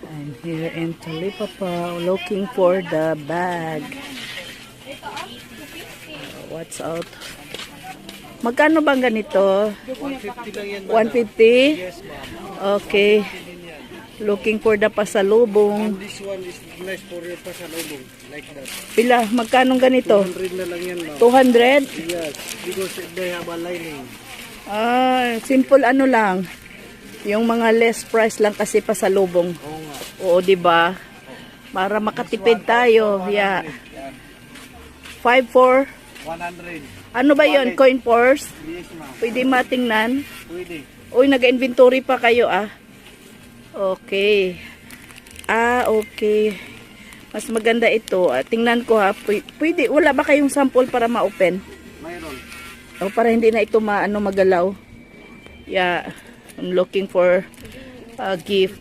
I'm here in Talipapa looking for the bag. What's out? Magkano bang ganito? 150 lang yan, 150? Yes, ma'am. Okay. Looking for the pasalubong. And this one is nice for your pasalubong, like that. Pila, magkano ganito? 200 na lang yan, ma'am. 200? Yes, because they have a lining. Simple ano lang. Yung mga less price lang kasi pasalubong. Oo nga. Oo, 'di ba? Para makatipid tayo. Yeah. 5 for 100. ano ba 'yon? Coin purse? Yes, ma'am. Pwede matingnan. Pwede. Uy, nag-inventory pa kayo ah. Okay. Okay. Mas maganda ito. Tingnan ko ha. Pwede. Wala ba kayong sample para ma-open? Mayroon. O para hindi na ito magalaw. Yeah. I'm looking for a gift.